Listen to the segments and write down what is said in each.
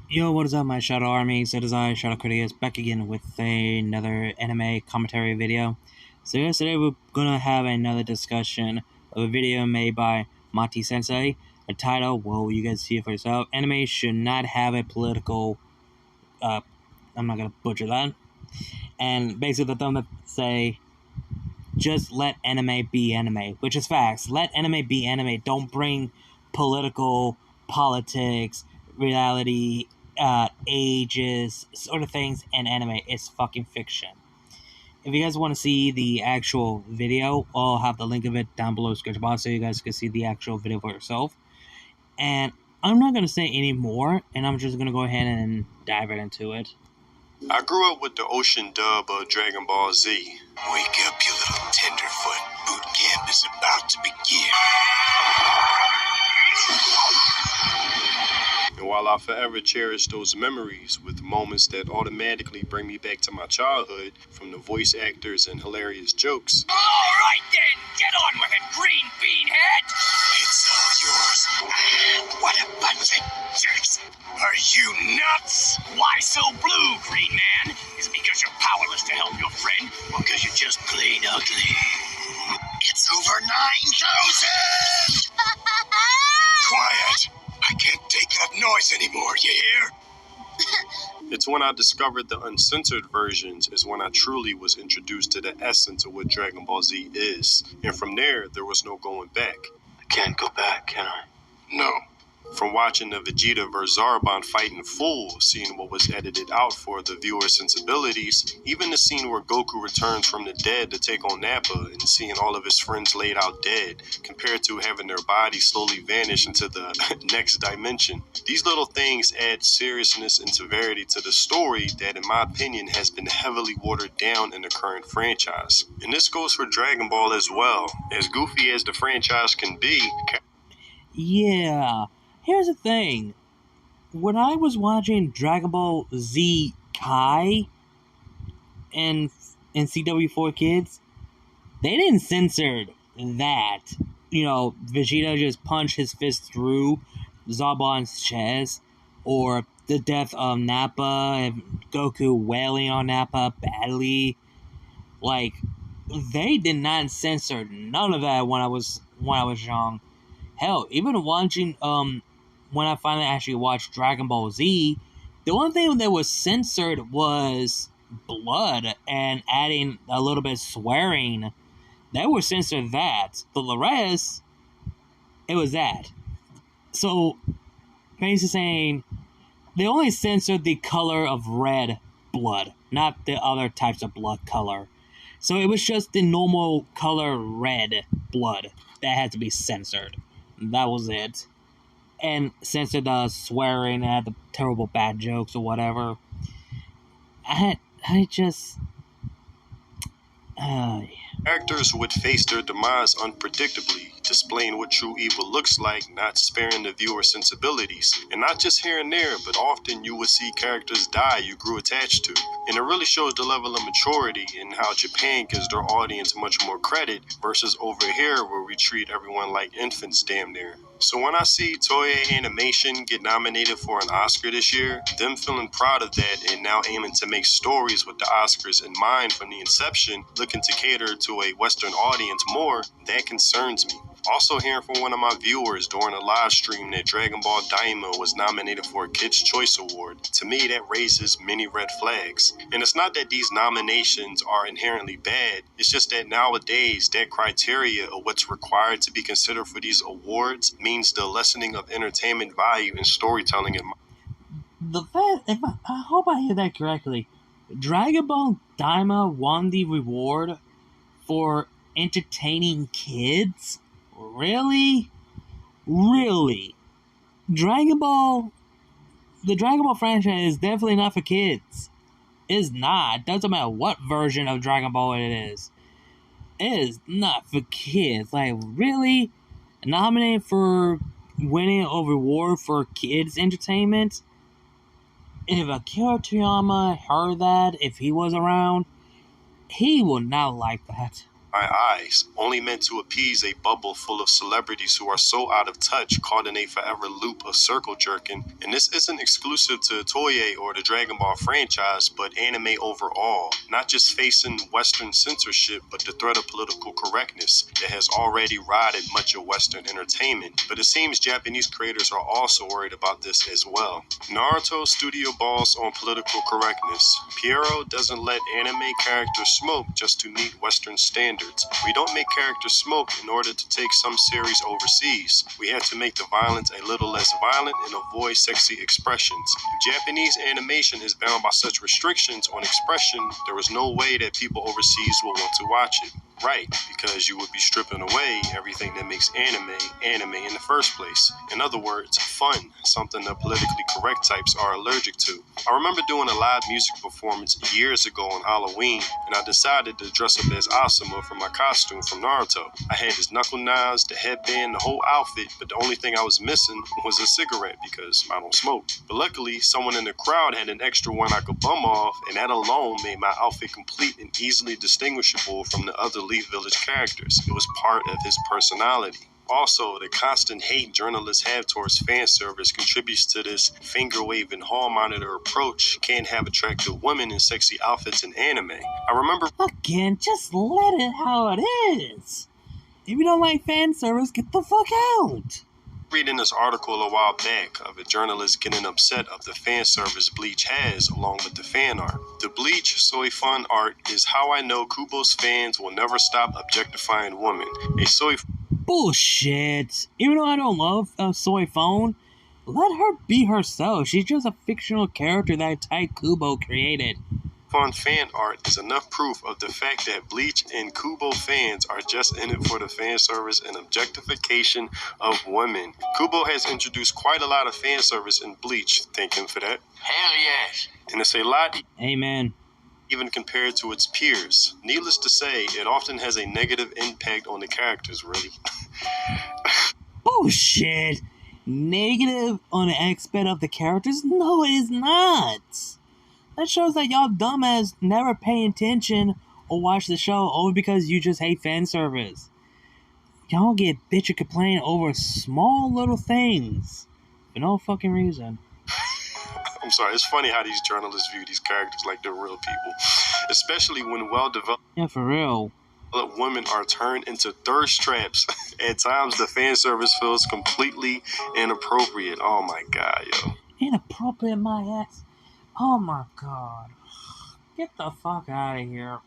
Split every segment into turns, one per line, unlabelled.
Yo, what is up, my Shadow Army? So it is I, Shadow Critias, back again with another anime commentary video. So yes, today we're gonna have another discussion of a video made by Monte Sensei. The title, well, you guys see it for yourself. Anime should not have a political, I'm not gonna butcher that. And basically the thumbnail say, just let anime be anime, which is facts. Let anime be anime. Don't bring politics, reality, ages, sort of things in anime. It's fucking fiction. If you guys want to see the actual video, I'll have the link of it down below in the description box so you guys can see the actual video for yourself. And I'm not going to say any more, and I'm just going to go ahead and dive right into it.
I grew up with the ocean dub of Dragon Ball Z. Wake up, you little tenderfoot. Boot camp is about to begin. And while I forever cherish those memories with moments that automatically bring me back to my childhood, from the voice actors and hilarious jokes.
All right then, get on with it, green bean head!
It's all yours.
What a bunch of jerks! Are you nuts? Why so blue, green man? Is it because you're powerless to help your friend, or because you're just plain ugly? It's over 9,000!
Quiet! I can't take that noise anymore, you hear? It's when I discovered the uncensored versions is when I truly was introduced to the essence of what Dragon Ball Z is. And from there was no going back.
I can't go back, can I?
No. From watching the Vegeta vs. Zarbon fight in full, seeing what was edited out for the viewer's sensibilities, even the scene where Goku returns from the dead to take on Nappa and seeing all of his friends laid out dead, compared to having their bodies slowly vanish into the next dimension. These little things add seriousness and severity to the story that, in my opinion, has been heavily watered down in the current franchise. And this goes for Dragon Ball as well. As goofy as the franchise can be...
Yeah. Here's the thing. When I was watching Dragon Ball Z Kai and CW4 Kids, they didn't censor that. You know, Vegeta just punched his fist through Zarbon's chest, or the death of Nappa and Goku wailing on Nappa badly. Like, they did not censor none of that when I was young. Hell, even watching when I finally actually watched Dragon Ball Z, the only thing that was censored was blood and adding a little bit of swearing. They were censored that. But the rest, it was that. So, basically saying, they only censored the color of red blood, not the other types of blood color. So it was just the normal color red blood that had to be censored. That was it. And censored the swearing and the terrible bad jokes or whatever.
Actors would face their demise unpredictably, displaying what true evil looks like, not sparing the viewer's sensibilities. And not just here and there, but often you would see characters die you grew attached to. And it really shows the level of maturity in how Japan gives their audience much more credit versus over here where we treat everyone like infants damn near. So when I see Toei Animation get nominated for an Oscar this year, them feeling proud of that and now aiming to make stories with the Oscars in mind from the inception, looking to cater to a Western audience more, that concerns me. Also hearing from one of my viewers during a live stream that Dragon Ball Daima was nominated for a Kids' Choice Award, to me that raises many red flags. And it's not that these nominations are inherently bad, it's just that nowadays that criteria of what's required to be considered for these awards means the lessening of entertainment value and storytelling.
I hope I hear that correctly. Dragon Ball Daima won the reward for entertaining kids? Really? Really? The Dragon Ball franchise is definitely not for kids. It's not. Doesn't matter what version of Dragon Ball it is. It is not for kids. Like, really? Nominated for winning a reward for kids' entertainment? If Akira Toriyama heard that, if he was around, he would not like that.
my eyes, only meant to appease a bubble full of celebrities who are so out of touch, caught in a forever loop of circle jerking. And this isn't exclusive to Toei or the Dragon Ball franchise, but anime overall, not just facing Western censorship, but the threat of political correctness that has already rotted much of Western entertainment. But it seems Japanese creators are also worried about this as well. Naruto studio balls on political correctness. Pierrot doesn't let anime characters smoke just to meet Western standards. We don't make characters smoke in order to take some series overseas. We had to make the violence a little less violent and avoid sexy expressions. If Japanese animation is bound by such restrictions on expression, there is no way that people overseas will want to watch it. Right, because you would be stripping away everything that makes anime in the first place. In other words, fun, something the politically correct types are allergic to. I remember doing a live music performance years ago on Halloween, and I decided to dress up as Asuma for my costume from Naruto. I had his knuckle knives, the headband, the whole outfit, but the only thing I was missing was a cigarette because I don't smoke. But luckily, someone in the crowd had an extra one I could bum off, and that alone made my outfit complete and easily distinguishable from the other Leaf Village characters. It was part of his personality. Also, the constant hate journalists have towards fan service contributes to this finger-waving hall monitor approach. Can't have attractive women in sexy outfits in anime. I remember...
Again, just let it how it is. If you don't like fan service, get the fuck out.
Reading this article a while back of a journalist getting upset of the fan service Bleach has along with the fan art. The Bleach soy fun art is how I know Kubo's fans will never stop objectifying women. A soy...
Bullshit. Even though I don't love Soy Phone, let her be herself. She's just a fictional character that Tai Kubo created.
Fun fan art is enough proof of the fact that Bleach and Kubo fans are just in it for the fan service and objectification of women. Kubo has introduced quite a lot of fan service in Bleach. Thank him for that.
Hell yes.
And it's a lot
Amen.
even compared to its peers. Needless to say, it often has a negative impact on the characters, really.
Bullshit. Negative on the aspect of the characters? No, it is not. That shows that y'all dumbass never pay attention or watch the show only because you just hate fan service. Y'all get bitch and complain over small little things for no fucking reason.
I'm sorry, it's funny how these journalists view these characters like they're real people. Especially when well-developed
Yeah, for real.
women are turned into thirst traps. At times, the fan service feels completely inappropriate. Oh my god, yo.
Inappropriate, my ass. Oh my god. Get the fuck out of here.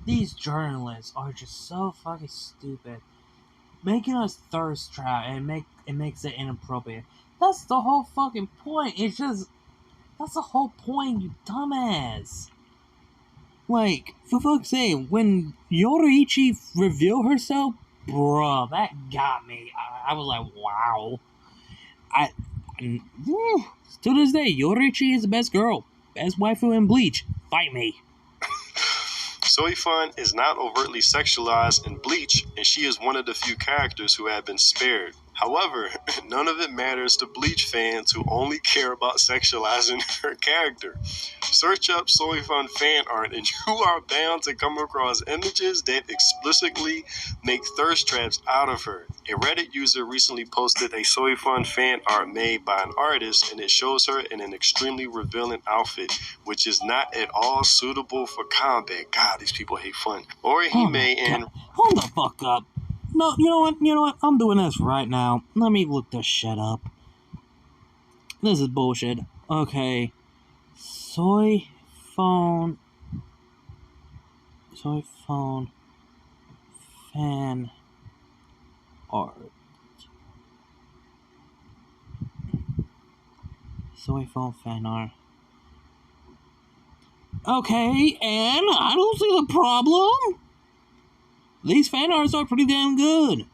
These journalists are just so fucking stupid. Making us thirst trap and it makes it inappropriate. That's the whole fucking point. That's the whole point, you dumbass. Like, for fuck's sake, when Yoruichi revealed herself, bruh, that got me. I was like, wow. To this day, Yoruichi is the best girl. Best waifu in Bleach. Fight me.
Soy Fun is not overtly sexualized in Bleach, and she is one of the few characters who have been spared. However, none of it matters to Bleach fans who only care about sexualizing her character. Search up Soy Fun fan art and you are bound to come across images that explicitly make thirst traps out of her. A Reddit user recently posted a Soy Fun fan art made by an artist, and it shows her in an extremely revealing outfit, which is not at all suitable for combat. God, these people hate fun. Orihime and...
Hold the fuck up. No, you know what? I'm doing this right now. Let me look this shit up. This is bullshit. Okay. Soy phone fan art. Soy phone fan art. Okay, and I don't see the problem. These fan arts are pretty damn good.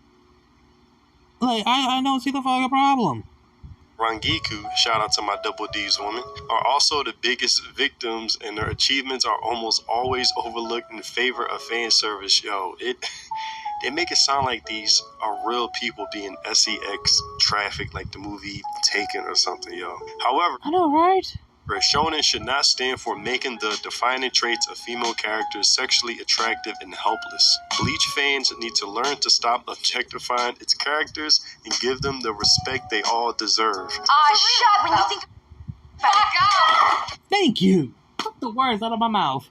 Like, I don't see the fucking problem.
Rangiku, shout out to my double D's woman, are also the biggest victims, and their achievements are almost always overlooked in favor of fan service. Yo, they make it sound like these are real people being sex trafficked, like the movie Taken or something, yo. However,
I know, right?
Where shonen should not stand for making the defining traits of female characters sexually attractive and helpless. Bleach fans need to learn to stop objectifying its characters and give them the respect they all deserve.
Shut when you think fuck up.
Thank you. Took the words out of my mouth.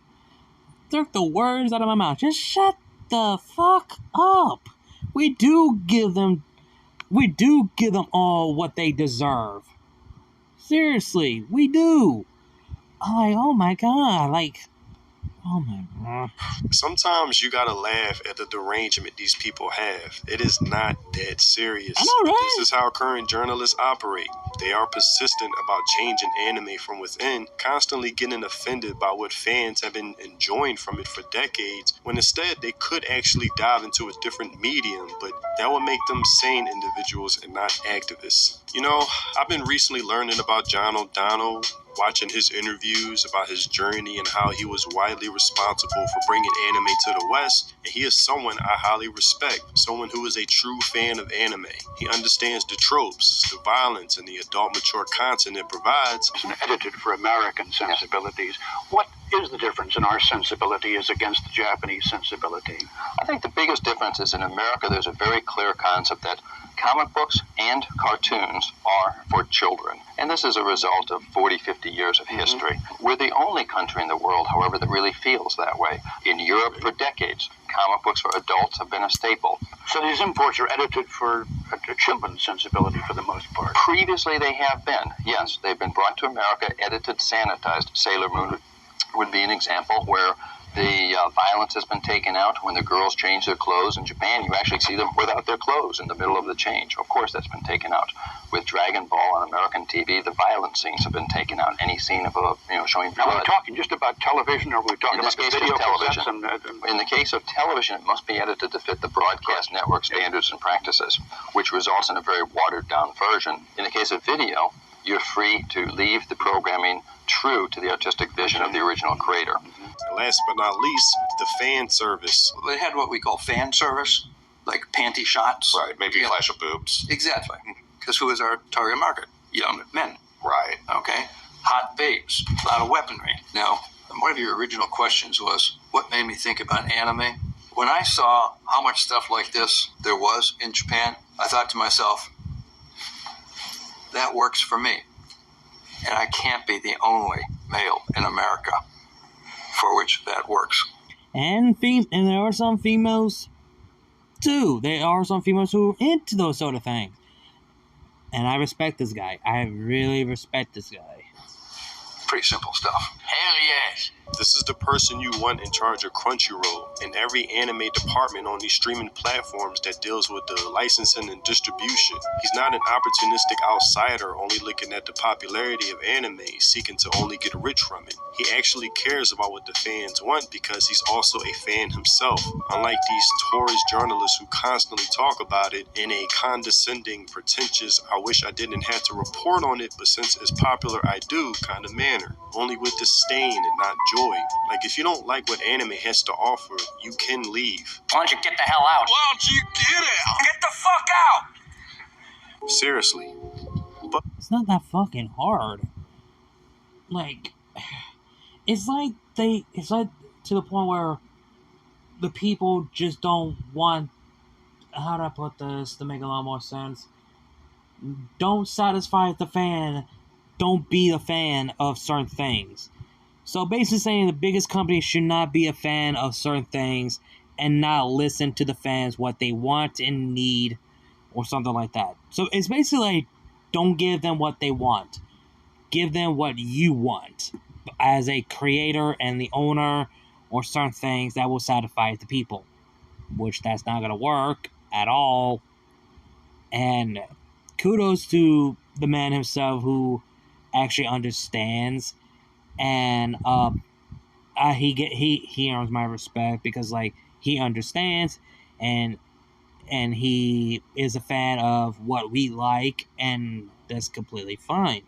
Took the words out of my mouth. Just shut the fuck up. We do give them all what they deserve. Seriously, we do. Like, oh my god, like, oh my god.
Sometimes you gotta laugh at the derangement these people have. It is not that serious.
I know, right?
This is how current journalists operate. They are persistent about changing anime from within, constantly getting offended by what fans have been enjoying from it for decades, when instead they could actually dive into a different medium, but that would make them sane individuals and not activists. You know, I've been recently learning about John O'Donnell, watching his interviews about his journey and how he was widely responsible for bringing anime to the West, and he is someone I highly respect, someone who is a true fan of anime. He understands the tropes, the violence, and the adult mature content it provides.
And edited for American sensibilities. What is the difference in our sensibility as against the Japanese sensibility?
I think the biggest difference is in America there's a very clear concept that comic books and cartoons are for children. And this is a result of 40, 50 years of history. We're the only country in the world, however, that really feels that way. In Europe, for decades, comic books for adults have been a staple.
So these imports are edited for a children's sensibility for the most part.
Previously, they have been. Yes, they've been brought to America, edited, sanitized. Sailor Moon would be an example where the violence has been taken out. When the girls change their clothes in Japan, you actually see them without their clothes in the middle of the change. Of course, that's been taken out. With Dragon Ball on American TV, the violent scenes have been taken out. Any scene of showing blood.
Now, are we talking just about television, or are we talking
in this
about
case,
the video
television.
cassettes?
In the case of television, it must be edited to fit the broadcast network standards and practices, which results in a very watered-down version. In the case of video, you're free to leave the programming true to the artistic vision of the original creator.
And last but not least, the fan service.
They had what we call fan service, like panty shots.
Right, maybe a flash of boobs.
Exactly. Because who is our target market? Young men.
Right.
Okay? Hot babes. A lot of weaponry. Now, one of your original questions was, what made me think about anime? When I saw how much stuff like this there was in Japan, I thought to myself, that works for me. And I can't be the only male in America for which that works.
And there are some females too. There are some females who are into those sort of things. And I respect this guy. I really respect this guy.
Pretty simple stuff.
Hell yes.
This is the person you want in charge of Crunchyroll and every anime department on these streaming platforms that deals with the licensing and distribution. He's not an opportunistic outsider only looking at the popularity of anime, seeking to only get rich from it. He actually cares about what the fans want because he's also a fan himself, unlike these tourist journalists who constantly talk about it in a condescending, pretentious, I wish I didn't have to report on it, but since it's popular I do kind of manner, only with disdain and not joy. Like, if you don't like what anime has to offer, you can leave.
Why don't you get the hell out?
Why don't you get out?
Get the fuck out!
Seriously.
It's not that fucking hard. Like, it's like to the point where the people just don't want, how do I put this to make a lot more sense? Don't satisfy the fan. Don't be a fan of certain things. So basically saying the biggest companies should not be a fan of certain things and not listen to the fans what they want and need or something like that. So it's basically like, don't give them what they want. Give them what you want as a creator and the owner or certain things that will satisfy the people. Which that's not going to work at all. And kudos to the man himself who actually understands, and he earns my respect because like he understands and he is a fan of what we like, and that's completely fine.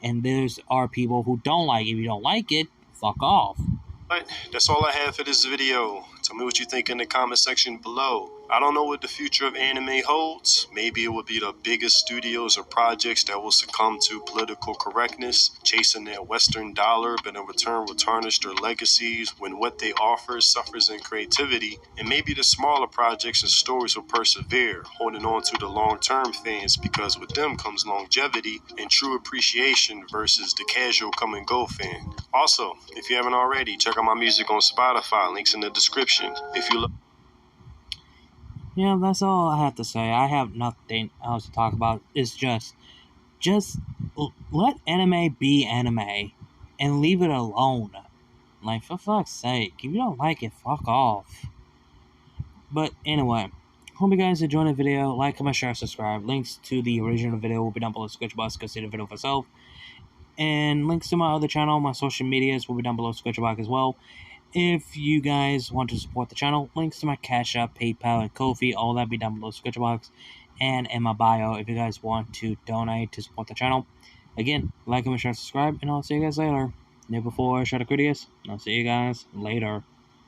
And there's are people who don't like it. If you don't like it, fuck off.
But that's all I have for this video. Tell me what you think in the comment section below. I don't know what the future of anime holds. Maybe it will be the biggest studios or projects that will succumb to political correctness, chasing their Western dollar, but in return will tarnish their legacies when what they offer suffers in creativity. And maybe the smaller projects and stories will persevere, holding on to the long-term fans, because with them comes longevity and true appreciation versus the casual come-and-go fan. Also, if you haven't already, check out my music on Spotify. Links in the description. If you
Yeah, that's all I have to say. I have nothing else to talk about. It's just let anime be anime and leave it alone. Like, for fuck's sake, if you don't like it, fuck off. But anyway, hope you guys enjoyed the video. Like, comment, share, subscribe. Links to the original video will be down below the description box. Go see the video for yourself. And links to my other channel, my social medias, will be down below the description box as well. If you guys want to support the channel, links to my Cash App, PayPal, and Ko-fi, all that be down below the description box and in my bio if you guys want to donate to support the channel. Again, like, comment, share, subscribe, and I'll see you guys later. Never before, Critias, and I'll see you guys later.